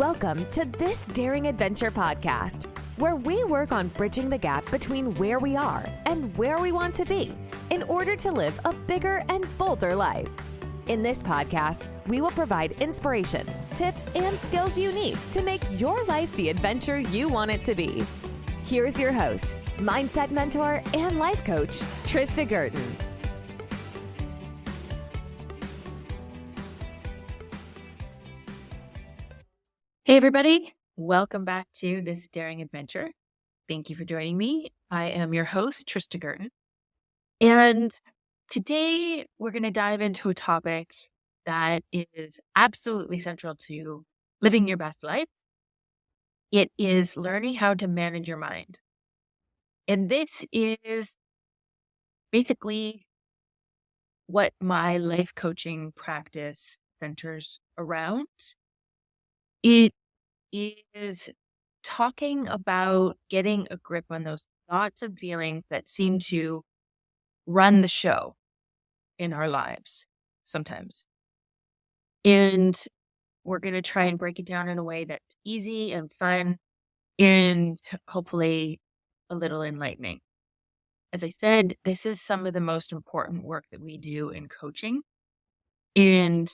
Welcome to This Daring Adventure podcast, where we work on bridging the gap between where we are and where we want to be in order to live a bigger and bolder life. In this podcast, we will provide inspiration, tips, and skills you need to make your life the adventure you want it to be. Here's your host, mindset mentor, and life coach, Trista Gurton. Hey everybody, welcome back to This Daring Adventure. Thank you for joining me. I am your host, Trista Gurton. And today we're going to dive into a topic that is absolutely central to living your best life. It is learning how to manage your mind. And this is basically what my life coaching practice centers around. It is talking about getting a grip on those thoughts and feelings that seem to run the show in our lives sometimes. And we're going to try and break it down in a way that's easy and fun and hopefully a little enlightening. As I said, this is some of the most important work that we do in coaching. And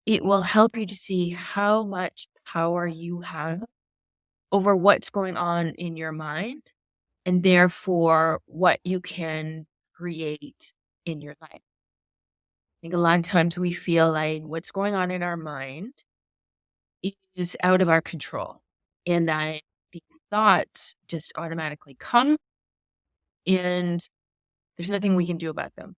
it will help you to see how much power you have over what's going on in your mind and therefore what you can create in your life. I think a lot of times we feel like what's going on in our mind is out of our control and that the thoughts just automatically come and there's nothing we can do about them.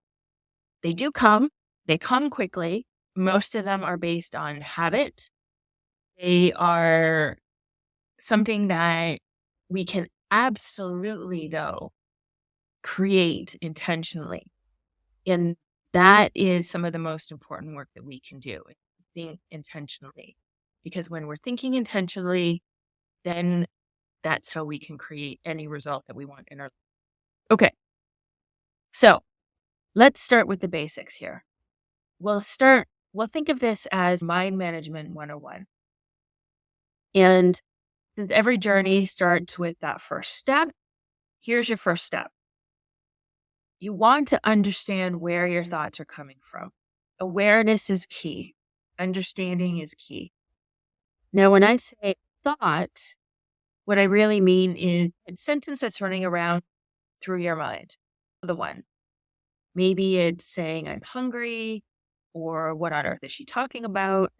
They do come, they come quickly. Most of them are based on habit. They are something that we can absolutely, though, create intentionally. And that is some of the most important work that we can do, think intentionally. Because when we're thinking intentionally, then that's how we can create any result that we want in our life. Okay. So let's start with the basics here. We'll think of this as mind management 101. And since every journey starts with that first step, here's your first step. You want to understand where your thoughts are coming from. Awareness is key. Understanding is key. Now, when I say thought, what I really mean is a sentence that's running around through your mind. The one. Maybe it's saying, I'm hungry, or what on earth is she talking about?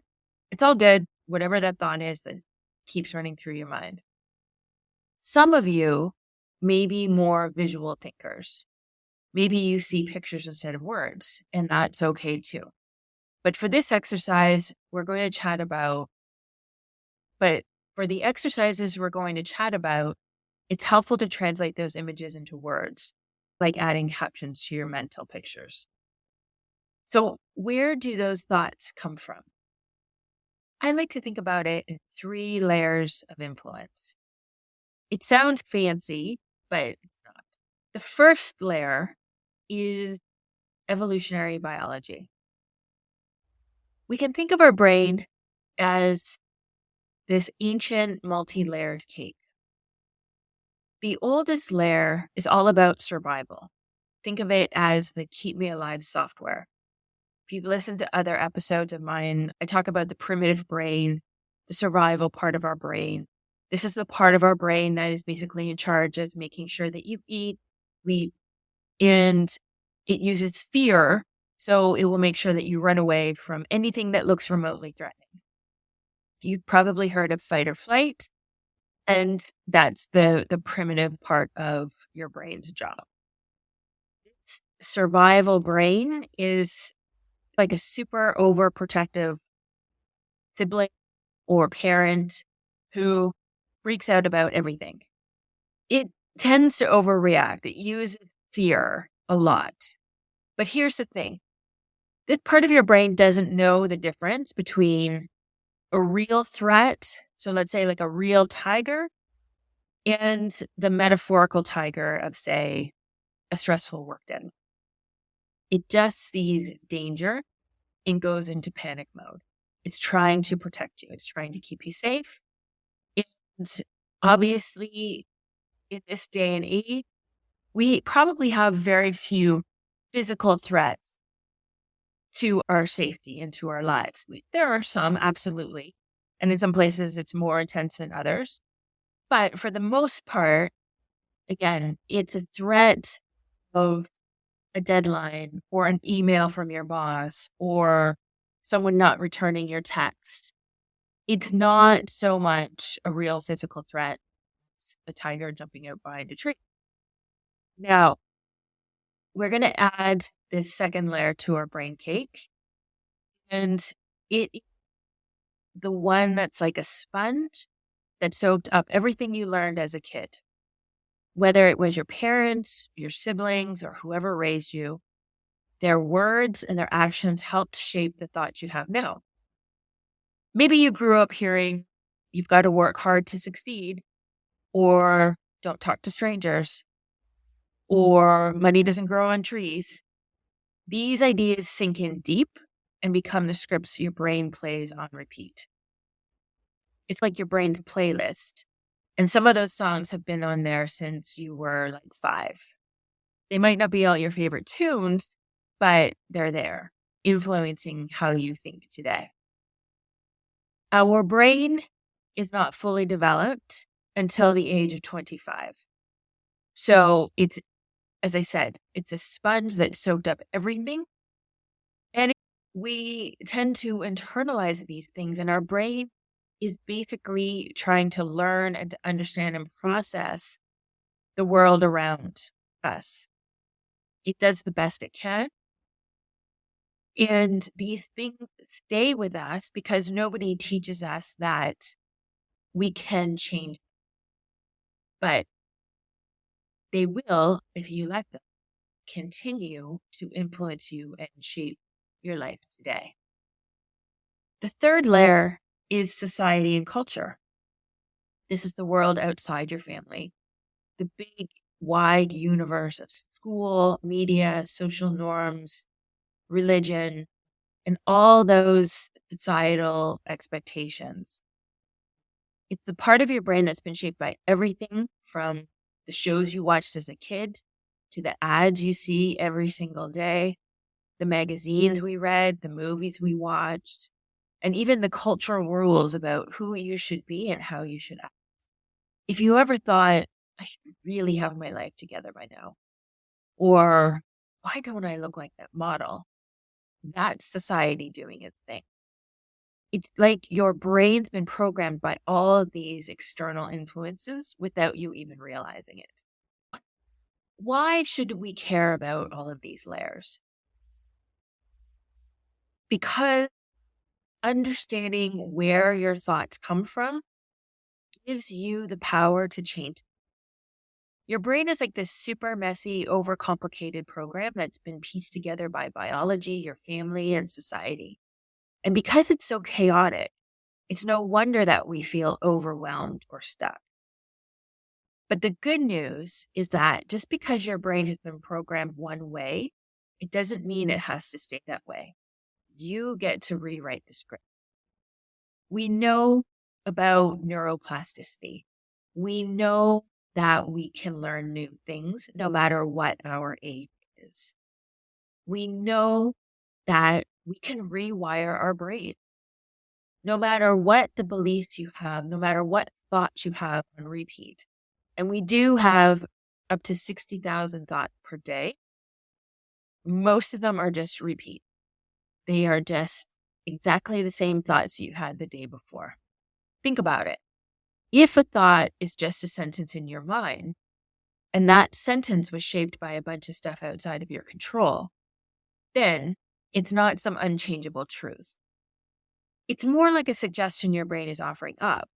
It's all good. Whatever that thought is that keeps running through your mind. Some of you may be more visual thinkers. Maybe you see pictures instead of words, and that's okay too. But for this exercise, we're going to chat about, it's helpful to translate those images into words, like adding captions to your mental pictures. So where do those thoughts come from? I like to think about it in 3 layers of influence. It sounds fancy, but it's not. The first layer is evolutionary biology. We can think of our brain as this ancient multi-layered cake. The oldest layer is all about survival. Think of it as the keep me alive software. If you've listened to other episodes of mine, I talk about the primitive brain, the survival part of our brain. This is the part of our brain that is basically in charge of making sure that you eat, sleep, and it uses fear, so it will make sure that you run away from anything that looks remotely threatening. You've probably heard of fight or flight, and that's the primitive part of your brain's job. Survival brain is like a super overprotective sibling or parent who freaks out about everything. It tends to overreact. It uses fear a lot. But here's the thing. This part of your brain doesn't know the difference between a real threat, so let's say like a real tiger, and the metaphorical tiger of, say, a stressful work day. It just sees danger and goes into panic mode. It's trying to protect you. It's trying to keep you safe. obviously, in this day and age, we probably have very few physical threats to our safety and to our lives. There are some, absolutely. And in some places, it's more intense than others. But for the most part, again, it's a threat of a deadline or an email from your boss or someone not returning your text. It's not so much a real physical threat. It's a tiger jumping out behind a tree. Now, we're going to add this second layer to our brain cake. And it is the one that's like a sponge that soaked up everything you learned as a kid. Whether it was your parents, your siblings, or whoever raised you, their words and their actions helped shape the thoughts you have now. Maybe you grew up hearing, you've got to work hard to succeed, or don't talk to strangers, or money doesn't grow on trees. These ideas sink in deep and become the scripts your brain plays on repeat. It's like your brain's playlist. And some of those songs have been on there since you were like 5. They might not be all your favorite tunes, but they're there, influencing how you think today. Our brain is not fully developed until the age of 25. So it's, as I said, it's a sponge that soaked up everything. And we tend to internalize these things, and our brain is basically trying to learn and to understand and process the world around us. It does the best it can. And these things stay with us because nobody teaches us that we can change. But they will, if you let them, continue to influence you and shape your life today. The third layer is society and culture. This is the world outside your family, the big, wide universe of school, media, social norms, religion, and all those societal expectations. It's the part of your brain that's been shaped by everything from the shows you watched as a kid to the ads you see every single day, the magazines we read, the movies we watched, and even the cultural rules about who you should be and how you should act. If you ever thought, I should really have my life together by now, or why don't I look like that model? That's society doing its thing. It's like your brain's been programmed by all of these external influences without you even realizing it. Why should we care about all of these layers? Because understanding where your thoughts come from gives you the power to change. Your brain is like this super messy, overcomplicated program that's been pieced together by biology, your family, and society. And because it's so chaotic, it's no wonder that we feel overwhelmed or stuck. But the good news is that just because your brain has been programmed one way, it doesn't mean it has to stay that way. You get to rewrite the script. We know about neuroplasticity. We know that we can learn new things no matter what our age is. We know that we can rewire our brain. No matter what the beliefs you have, no matter what thoughts you have on repeat. And we do have up to 60,000 thoughts per day. Most of them are just repeat. They are just exactly the same thoughts you had the day before. Think about it. If a thought is just a sentence in your mind, and that sentence was shaped by a bunch of stuff outside of your control, then it's not some unchangeable truth. It's more like a suggestion your brain is offering up.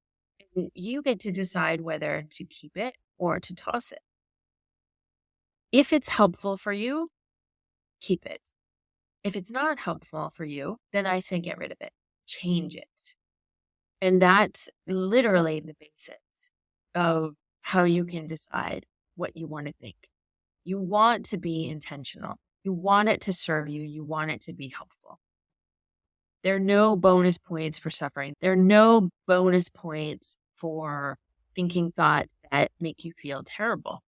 And you get to decide whether to keep it or to toss it. If it's helpful for you, keep it. If it's not helpful for you, then I say get rid of it. Change it. And that's literally the basics of how you can decide what you want to think. You want to be intentional. You want it to serve you. You want it to be helpful. There are no bonus points for suffering. There are no bonus points for thinking thoughts that make you feel terrible.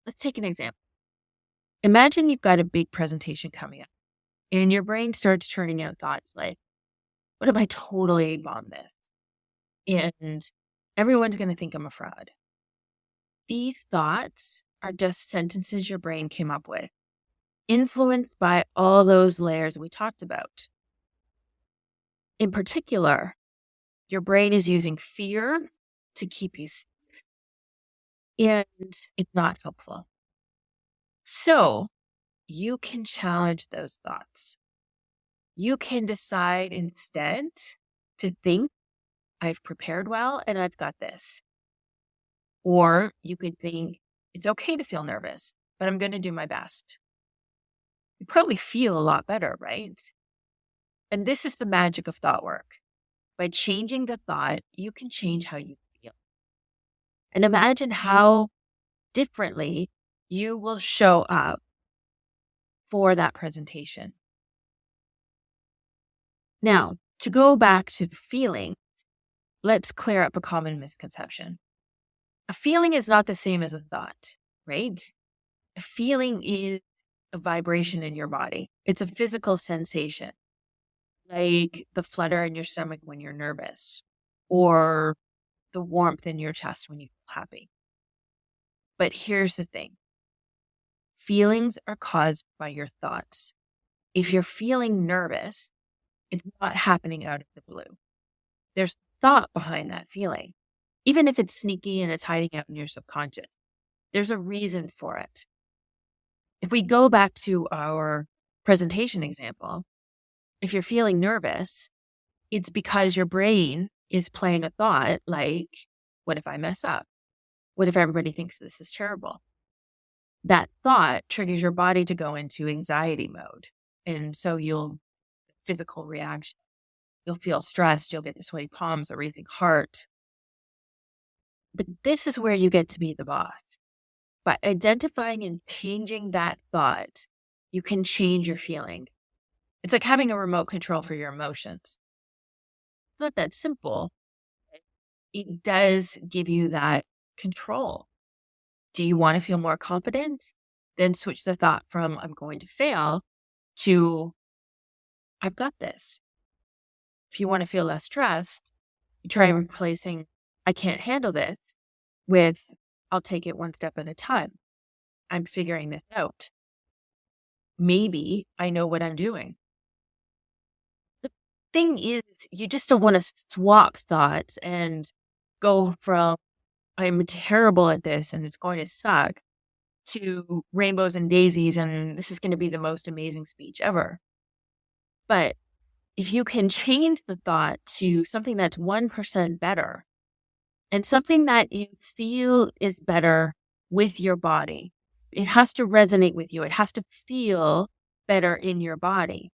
Let's take an example. Imagine you've got a big presentation coming up and your brain starts churning out thoughts like, what if I totally bomb this? And everyone's going to think I'm a fraud. These thoughts are just sentences your brain came up with, influenced by all those layers we talked about. In particular, your brain is using fear to keep you safe, and it's not helpful. So you can challenge those thoughts. You can decide instead to think, I've prepared well and I've got this. Or you could think, it's okay to feel nervous, but I'm going to do my best. You probably feel a lot better, right? And this is the magic of thought work. By changing the thought, you can change how you feel. And imagine how differently you will show up for that presentation. Now, to go back to feelings, let's clear up a common misconception. A feeling is not the same as a thought, right? A feeling is a vibration in your body. It's a physical sensation, like the flutter in your stomach when you're nervous, or the warmth in your chest when you feel happy. But here's the thing. Feelings are caused by your thoughts. If you're feeling nervous, it's not happening out of the blue. There's thought behind that feeling. Even if it's sneaky and it's hiding out in your subconscious, there's a reason for it. If we go back to our presentation example, if you're feeling nervous, it's because your brain is playing a thought like, what if I mess up? What if everybody thinks this is terrible? That thought triggers your body to go into anxiety mode. And so physical reaction. You'll feel stressed. You'll get the sweaty palms, a racing heart. But this is where you get to be the boss. By identifying and changing that thought, you can change your feeling. It's like having a remote control for your emotions. It's not that simple. It does give you that control. Do you want to feel more confident? Then switch the thought from I'm going to fail to I've got this. If you want to feel less stressed, you try replacing I can't handle this with I'll take it one step at a time. I'm figuring this out. Maybe I know what I'm doing. The thing is, you just don't want to swap thoughts and go from I'm terrible at this and it's going to suck to rainbows and daisies and this is going to be the most amazing speech ever. But if you can change the thought to something that's 1% better and something that you feel is better with your body, it has to resonate with you. It has to feel better in your body.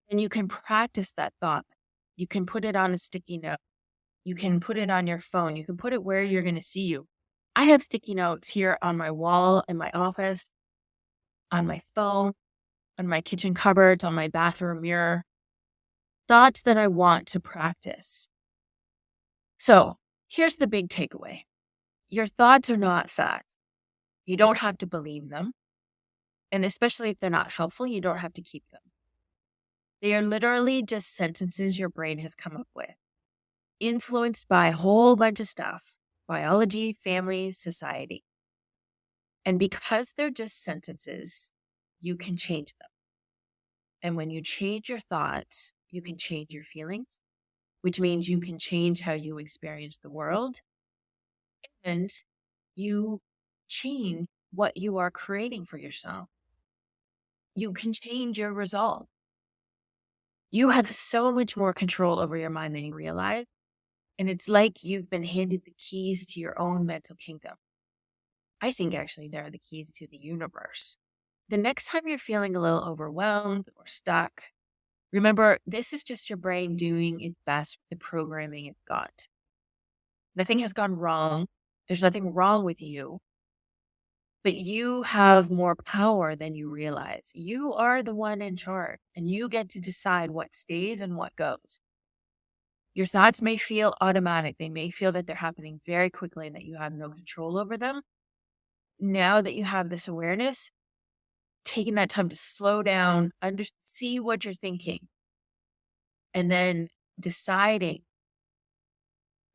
And you can practice that thought. You can put it on a sticky note. You can put it on your phone. You can put it where you're going to see you. I have sticky notes here on my wall in my office, on my phone, on my kitchen cupboards, on my bathroom mirror. Thoughts that I want to practice. So here's the big takeaway. Your thoughts are not facts. You don't have to believe them. And especially if they're not helpful, you don't have to keep them. They are literally just sentences your brain has come up with, influenced by a whole bunch of stuff, biology, family, society. And because they're just sentences, you can change them. And when you change your thoughts, you can change your feelings, which means you can change how you experience the world. And you change what you are creating for yourself. You can change your result. You have so much more control over your mind than you realize. And it's like you've been handed the keys to your own mental kingdom. I think actually they're the keys to the universe. The next time you're feeling a little overwhelmed or stuck, remember, this is just your brain doing its best with the programming it's got. Nothing has gone wrong. There's nothing wrong with you. But you have more power than you realize. You are the one in charge, and you get to decide what stays and what goes. Your thoughts may feel automatic. They may feel that they're happening very quickly and that you have no control over them. Now that you have this awareness, taking that time to slow down, see what you're thinking, and then deciding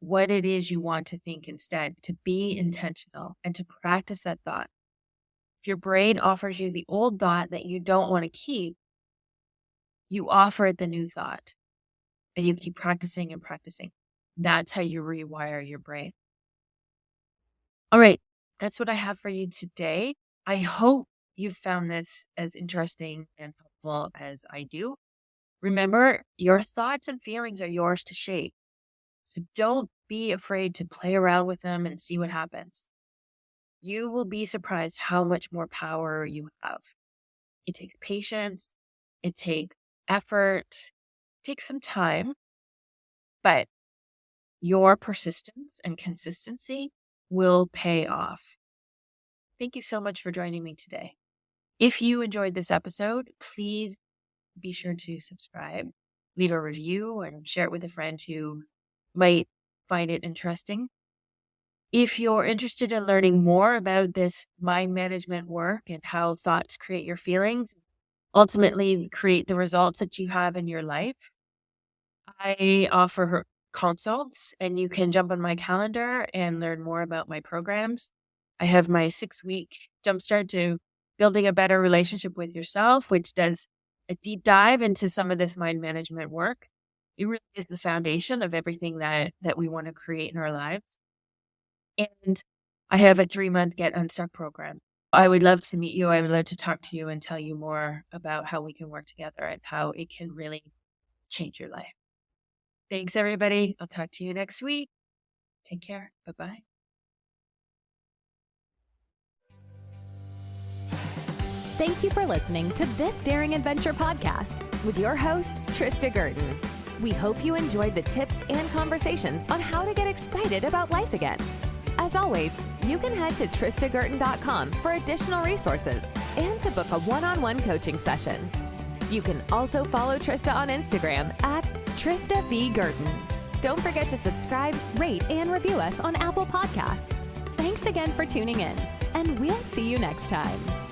what it is you want to think instead, to be intentional and to practice that thought. If your brain offers you the old thought that you don't want to keep, you offer it the new thought and you keep practicing and practicing. That's how you rewire your brain. All right, that's what I have for you today. I hope you've found this as interesting and helpful as I do. Remember, your thoughts and feelings are yours to shape. So don't be afraid to play around with them and see what happens. You will be surprised how much more power you have. It takes patience. It takes effort. It takes some time. But your persistence and consistency will pay off. Thank you so much for joining me today. If you enjoyed this episode, please be sure to subscribe, leave a review, and share it with a friend who might find it interesting. If you're interested in learning more about this mind management work and how thoughts create your feelings, ultimately create the results that you have in your life, I offer consults, and you can jump on my calendar and learn more about my programs. I have my 6-week jumpstart to building a better relationship with yourself, which does a deep dive into some of this mind management work. It really is the foundation of everything that we want to create in our lives. And I have a 3-month Get Unstuck program. I would love to meet you. I would love to talk to you and tell you more about how we can work together and how it can really change your life. Thanks, everybody. I'll talk to you next week. Take care. Bye-bye. Thank you for listening to this Daring Adventure podcast with your host, Trista Gurton. We hope you enjoyed the tips and conversations on how to get excited about life again. As always, you can head to tristagurton.com for additional resources and to book a one-on-one coaching session. You can also follow Trista on Instagram at Trista V. Gurton. Don't forget to subscribe, rate, and review us on Apple Podcasts. Thanks again for tuning in, and we'll see you next time.